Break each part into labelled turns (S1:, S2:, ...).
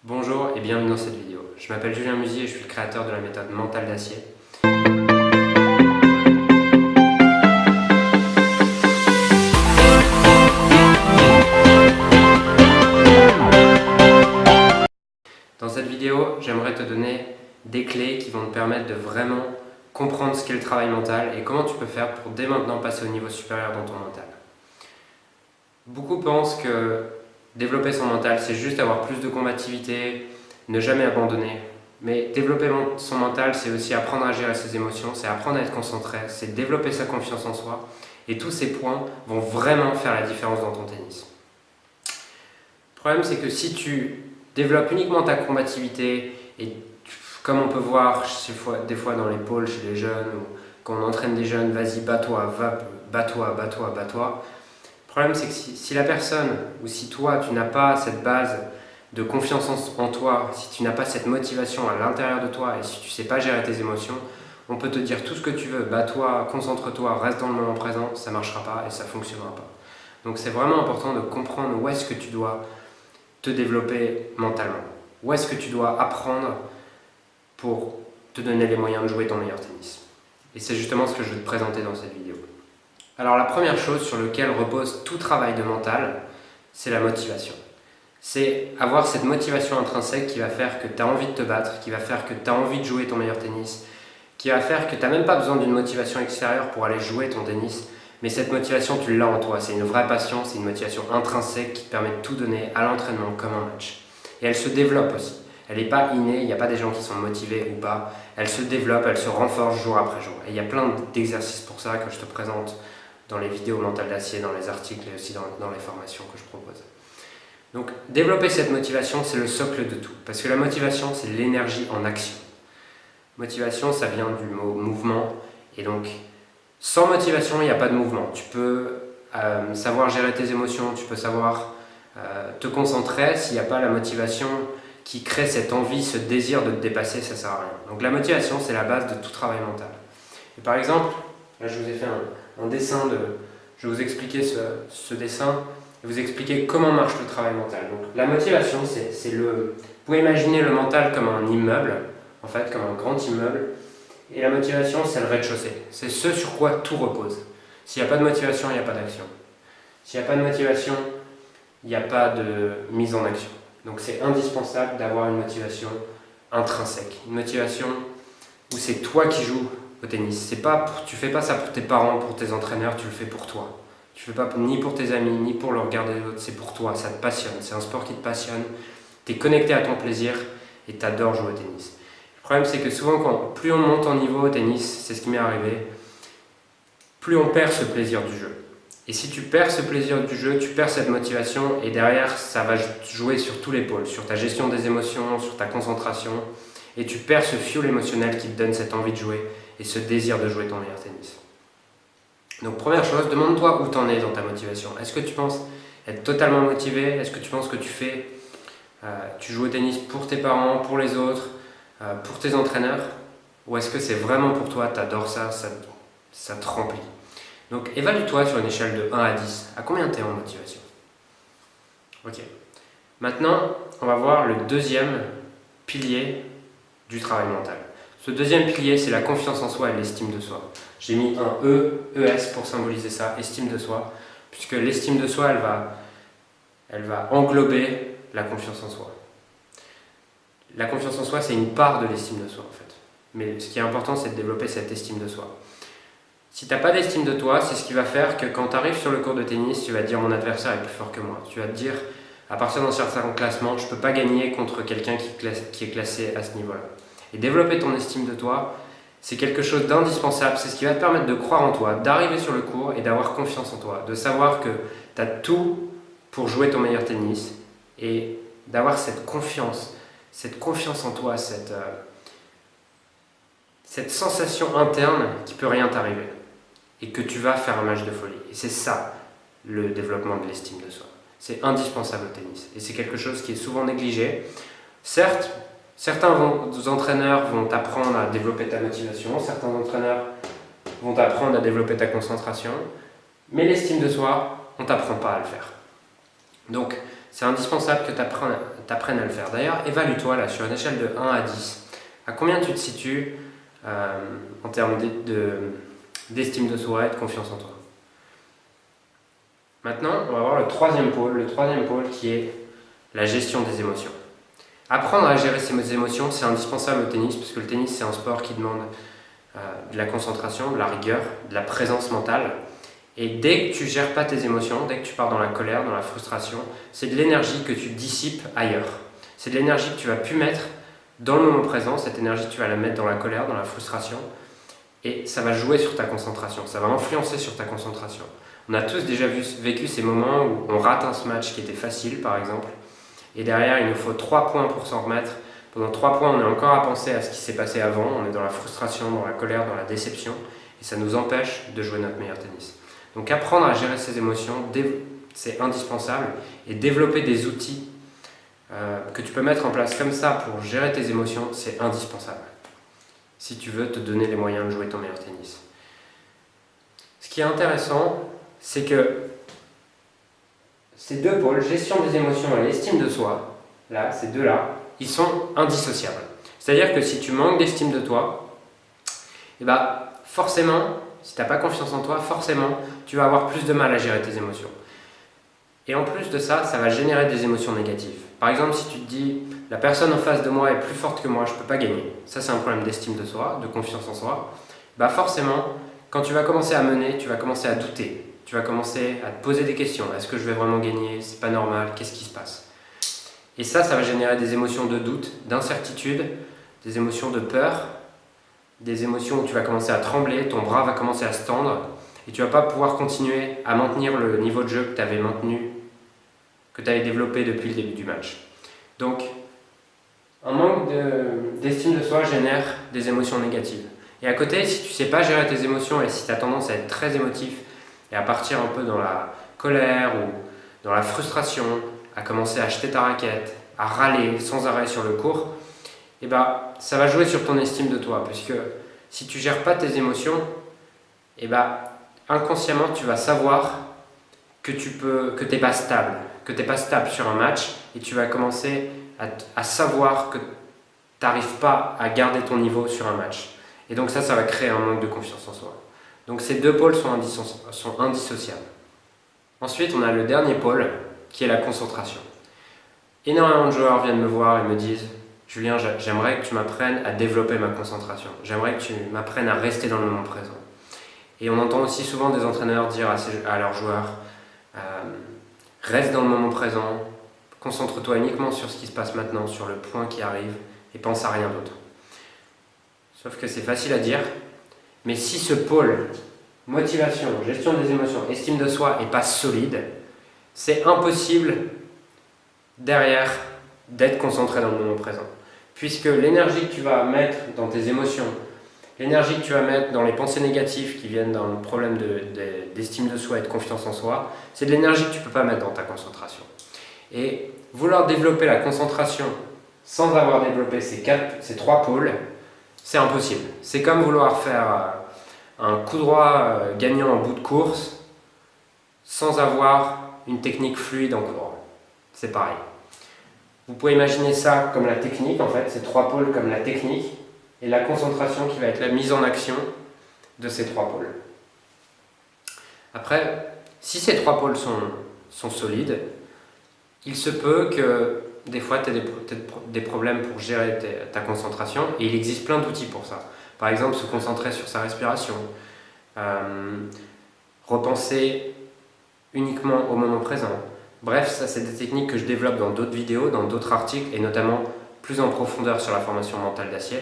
S1: Bonjour et bienvenue dans cette vidéo. Je m'appelle Julien Musier et je suis le créateur de la méthode mentale d'acier. Dans cette vidéo, j'aimerais te donner des clés qui vont te permettre de vraiment comprendre ce qu'est le travail mental et comment tu peux faire pour dès maintenant passer au niveau supérieur dans ton mental. Beaucoup pensent que développer son mental, c'est juste avoir plus de combativité, ne jamais abandonner. Mais développer son mental, c'est aussi apprendre à gérer ses émotions, c'est apprendre à être concentré, c'est développer sa confiance en soi. Et tous ces points vont vraiment faire la différence dans ton tennis. Le problème, c'est que si tu développes uniquement ta combativité, et comme on peut voir des fois dans les pôles chez les jeunes, ou quand on entraîne des jeunes, vas-y, bats-toi, bats-toi, bats-toi, bats-toi. Le problème, c'est que si la personne, ou si toi, tu n'as pas cette base de confiance en toi, si tu n'as pas cette motivation à l'intérieur de toi et si tu ne sais pas gérer tes émotions, on peut te dire tout ce que tu veux, bats-toi, concentre-toi, reste dans le moment présent, ça ne marchera pas et ça ne fonctionnera pas. Donc c'est vraiment important de comprendre où est-ce que tu dois te développer mentalement, où est-ce que tu dois apprendre pour te donner les moyens de jouer ton meilleur tennis. Et c'est justement ce que je vais te présenter dans cette vidéo. Alors la première chose sur laquelle repose tout travail de mental, c'est la motivation. C'est avoir cette motivation intrinsèque qui va faire que tu as envie de te battre, qui va faire que tu as envie de jouer ton meilleur tennis, qui va faire que tu n'as même pas besoin d'une motivation extérieure pour aller jouer ton tennis, mais cette motivation, tu l'as en toi. C'est une vraie passion, c'est une motivation intrinsèque qui te permet de tout donner à l'entraînement comme un match. Et elle se développe aussi. Elle n'est pas innée, il n'y a pas des gens qui sont motivés ou pas. Elle se développe, elle se renforce jour après jour. Et il y a plein d'exercices pour ça que je te présente dans les vidéos mentales d'acier, dans les articles et aussi dans les formations que je propose. Donc, développer cette motivation, c'est le socle de tout. Parce que la motivation, c'est l'énergie en action. Motivation, ça vient du mot mouvement. Et donc, sans motivation, il n'y a pas de mouvement. Tu peux savoir gérer tes émotions, tu peux savoir te concentrer. S'il n'y a pas la motivation qui crée cette envie, ce désir de te dépasser, ça ne sert à rien. Donc, la motivation, c'est la base de tout travail mental. Et par exemple, là, je vous ai fait un dessin je vais vous expliquer ce dessin. Vous expliquer comment marche le travail mental. Donc, la motivation, vous pouvez imaginer le mental comme un immeuble, en fait, comme un grand immeuble, et la motivation, c'est le rez-de-chaussée. C'est ce sur quoi tout repose. S'il n'y a pas de motivation, il n'y a pas d'action. S'il n'y a pas de motivation, il n'y a pas de mise en action. Donc, c'est indispensable d'avoir une motivation intrinsèque, une motivation où c'est toi qui joues au tennis. Tu ne fais pas ça pour tes parents, pour tes entraîneurs, tu le fais pour toi. Tu ne fais pas ni pour tes amis, ni pour le regard des autres, c'est pour toi, ça te passionne, c'est un sport qui te passionne, tu es connecté à ton plaisir et tu adores jouer au tennis. Le problème, c'est que souvent, plus on monte en niveau au tennis, c'est ce qui m'est arrivé, plus on perd ce plaisir du jeu. Et si tu perds ce plaisir du jeu, tu perds cette motivation et derrière, ça va jouer sur tous les pôles, sur ta gestion des émotions, sur ta concentration, et tu perds ce fuel émotionnel qui te donne cette envie de jouer et ce désir de jouer ton meilleur tennis. Donc première chose, demande-toi où tu en es dans ta motivation. Est-ce que tu penses être totalement motivé? Est-ce que tu penses que tu joues au tennis pour tes parents, pour les autres, pour tes entraîneurs? Ou est-ce que c'est vraiment pour toi, tu adores ça, ça te remplit? Donc évalue-toi sur une échelle de 1 à 10. À combien tu es en motivation? Ok. Maintenant, on va voir le deuxième pilier du travail mental. Ce deuxième pilier, c'est la confiance en soi et l'estime de soi. J'ai mis un ES pour symboliser ça, estime de soi, puisque l'estime de soi, elle va englober la confiance en soi. La confiance en soi, c'est une part de l'estime de soi, en fait. Mais ce qui est important, c'est de développer cette estime de soi. Si tu n'as pas d'estime de toi, c'est ce qui va faire que quand tu arrives sur le court de tennis, tu vas te dire mon adversaire est plus fort que moi. Tu vas te dire, à partir d'un certain classement, je ne peux pas gagner contre quelqu'un qui est classé à ce niveau-là. Et développer ton estime de toi, c'est quelque chose d'indispensable. C'est ce qui va te permettre de croire en toi, d'arriver sur le court et d'avoir confiance en toi. De savoir que tu as tout pour jouer ton meilleur tennis et d'avoir cette confiance en toi, cette sensation interne qu'il ne peut rien t'arriver et que tu vas faire un match de folie. Et c'est ça, le développement de l'estime de soi. C'est indispensable au tennis et c'est quelque chose qui est souvent négligé. Certes, certains entraîneurs vont t'apprendre à développer ta motivation, certains entraîneurs vont t'apprendre à développer ta concentration, mais l'estime de soi, on ne t'apprend pas à le faire. Donc, c'est indispensable que tu apprennes à le faire. D'ailleurs, évalue-toi là sur une échelle de 1 à 10. À combien tu te situes en termes d'estime de soi et de confiance en toi. Maintenant, on va voir le troisième pôle qui est la gestion des émotions. Apprendre à gérer ses émotions, c'est indispensable au tennis, parce que le tennis, c'est un sport qui demande de la concentration, de la rigueur, de la présence mentale. Et dès que tu ne gères pas tes émotions, dès que tu pars dans la colère, dans la frustration, c'est de l'énergie que tu dissipes ailleurs. C'est de l'énergie que tu vas plus mettre dans le moment présent, cette énergie tu vas la mettre dans la colère, dans la frustration, et ça va jouer sur ta concentration, ça va influencer sur ta concentration. On a tous déjà vécu ces moments où on rate un match qui était facile par exemple, et derrière il nous faut 3 points pour s'en remettre. Pendant 3 points on est encore à penser à ce qui s'est passé avant, on est dans la frustration, dans la colère, dans la déception, et ça nous empêche de jouer notre meilleur tennis. Donc apprendre à gérer ses émotions, c'est indispensable, et développer des outils que tu peux mettre en place comme ça pour gérer tes émotions, c'est indispensable si tu veux te donner les moyens de jouer ton meilleur tennis. Ce qui est intéressant, c'est que ces deux pôles, gestion des émotions et estime de soi, là, ces deux-là, ils sont indissociables. C'est-à-dire que si tu manques d'estime de toi, et forcément, si tu n'as pas confiance en toi, forcément, tu vas avoir plus de mal à gérer tes émotions. Et en plus de ça, ça va générer des émotions négatives. Par exemple, si tu te dis, la personne en face de moi est plus forte que moi, je ne peux pas gagner. Ça, c'est un problème d'estime de soi, de confiance en soi. Forcément, quand tu vas commencer à mener, tu vas commencer à douter. Tu vas commencer à te poser des questions. Est-ce que je vais vraiment gagner? C'est pas normal. Qu'est-ce qui se passe? Et ça va générer des émotions de doute, d'incertitude, des émotions de peur, des émotions où tu vas commencer à trembler, ton bras va commencer à se tendre, et tu ne vas pas pouvoir continuer à maintenir le niveau de jeu que tu avais maintenu, que tu avais développé depuis le début du match. Donc, un manque d'estime de soi génère des émotions négatives. Et à côté, si tu ne sais pas gérer tes émotions et si tu as tendance à être très émotif et à partir un peu dans la colère ou dans la frustration, à commencer à jeter ta raquette, à râler sans arrêt sur le court, ça va jouer sur ton estime de toi, puisque si tu ne gères pas tes émotions, inconsciemment tu vas savoir que tu n'es pas stable, sur un match, et tu vas commencer à savoir que tu n'arrives pas à garder ton niveau sur un match. Et donc ça va créer un manque de confiance en soi. Donc ces deux pôles sont indissociables. Ensuite, on a le dernier pôle, qui est la concentration. Énormément de joueurs viennent me voir et me disent « Julien, j'aimerais que tu m'apprennes à développer ma concentration. J'aimerais que tu m'apprennes à rester dans le moment présent. » Et on entend aussi souvent des entraîneurs dire à leurs joueurs reste dans le moment présent, concentre-toi uniquement sur ce qui se passe maintenant, sur le point qui arrive, et pense à rien d'autre. Sauf que c'est facile à dire, mais si ce pôle, motivation, gestion des émotions, estime de soi, n'est pas solide, c'est impossible derrière d'être concentré dans le moment présent. Puisque l'énergie que tu vas mettre dans tes émotions, l'énergie que tu vas mettre dans les pensées négatives qui viennent dans le problème d'estime de soi et de confiance en soi, c'est de l'énergie que tu ne peux pas mettre dans ta concentration. Et vouloir développer la concentration sans avoir développé ces trois pôles, c'est impossible. C'est comme vouloir faire un coup droit gagnant en bout de course sans avoir une technique fluide en coup droit. C'est pareil. Vous pouvez imaginer ça comme la technique, en fait, ces trois pôles comme la technique, et la concentration qui va être la mise en action de ces trois pôles. Après, si ces trois pôles sont solides, il se peut que des fois tu aies des problèmes pour gérer ta concentration, et il existe plein d'outils pour ça. Par exemple, se concentrer sur sa respiration, repenser uniquement au moment présent. Bref, ça c'est des techniques que je développe dans d'autres vidéos, dans d'autres articles, et notamment plus en profondeur sur la formation mentale d'acier.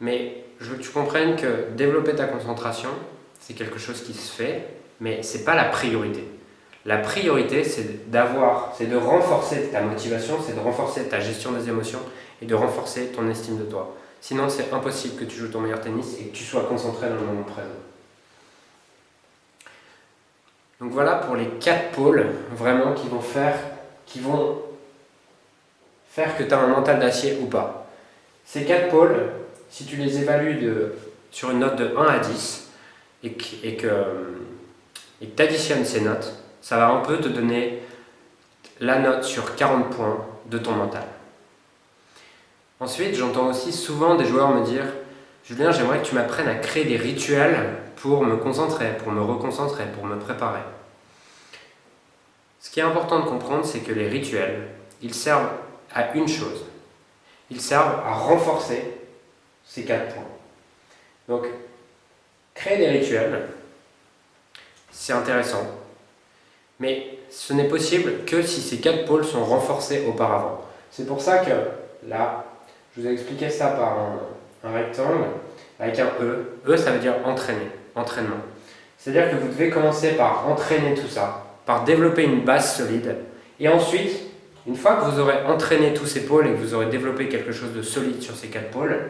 S1: Mais je veux que tu comprennes que développer ta concentration, c'est quelque chose qui se fait, mais ce n'est pas la priorité. La priorité, c'est de renforcer ta motivation, c'est de renforcer ta gestion des émotions et de renforcer ton estime de toi. Sinon, c'est impossible que tu joues ton meilleur tennis et que tu sois concentré dans le moment présent. Donc voilà pour les 4 pôles vraiment qui vont faire que tu as un mental d'acier ou pas. Ces 4 pôles, si tu les évalues sur une note de 1 à 10 et que tu additionnes ces notes, ça va un peu te donner la note sur 40 points de ton mental. Ensuite, j'entends aussi souvent des joueurs me dire « Julien, j'aimerais que tu m'apprennes à créer des rituels pour me concentrer, pour me reconcentrer, pour me préparer. » Ce qui est important de comprendre, c'est que les rituels, ils servent à une chose. Ils servent à renforcer ces 4 points. Donc, créer des rituels, c'est intéressant, mais ce n'est possible que si ces 4 pôles sont renforcés auparavant. C'est pour ça que là, je vous ai expliqué ça par un rectangle avec un E. E, ça veut dire entraîner, entraînement. C'est-à-dire que vous devez commencer par entraîner tout ça, par développer une base solide, et ensuite, une fois que vous aurez entraîné tous ces pôles et que vous aurez développé quelque chose de solide sur ces 4 pôles,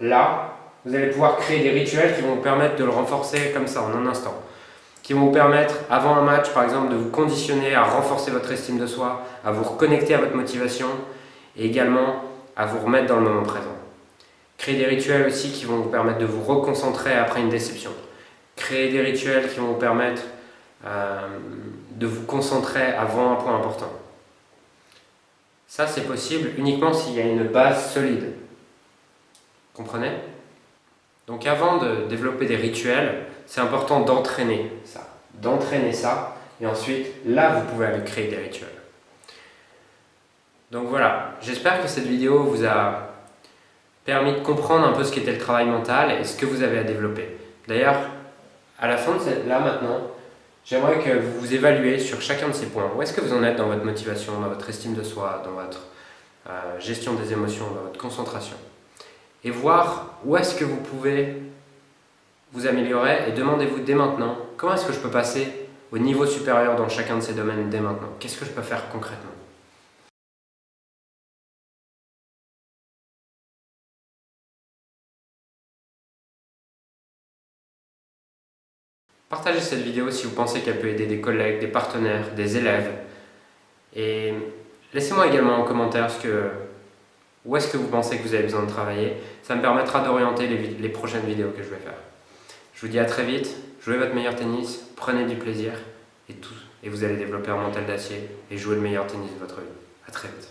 S1: là, vous allez pouvoir créer des rituels qui vont vous permettre de le renforcer comme ça, en un instant. Qui vont vous permettre, avant un match par exemple, de vous conditionner à renforcer votre estime de soi, à vous reconnecter à votre motivation et également à vous remettre dans le moment présent. Créer des rituels aussi qui vont vous permettre de vous reconcentrer après une déception. Créer des rituels qui vont vous permettre de vous concentrer avant un point important. Ça, c'est possible uniquement s'il y a une base solide. Comprenez ? Donc avant de développer des rituels, c'est important d'entraîner ça. D'entraîner ça, et ensuite, là, vous pouvez aller créer des rituels. Donc voilà, j'espère que cette vidéo vous a permis de comprendre un peu ce qu'était le travail mental et ce que vous avez à développer. D'ailleurs, à la fin de là maintenant, j'aimerais que vous vous évaluez sur chacun de ces points. Où est-ce que vous en êtes dans votre motivation, dans votre estime de soi, dans votre gestion des émotions, dans votre concentration. Et voir où est-ce que vous pouvez vous améliorer et demandez-vous dès maintenant, comment est-ce que je peux passer au niveau supérieur dans chacun de ces domaines dès maintenant? Qu'est-ce que je peux faire concrètement? Partagez cette vidéo si vous pensez qu'elle peut aider des collègues, des partenaires, des élèves. Et laissez-moi également en commentaire où est-ce que vous pensez que vous avez besoin de travailler. Ça me permettra d'orienter les prochaines vidéos que je vais faire. Je vous dis à très vite, jouez votre meilleur tennis, prenez du plaisir et vous allez développer un mental d'acier et jouer le meilleur tennis de votre vie. À très vite.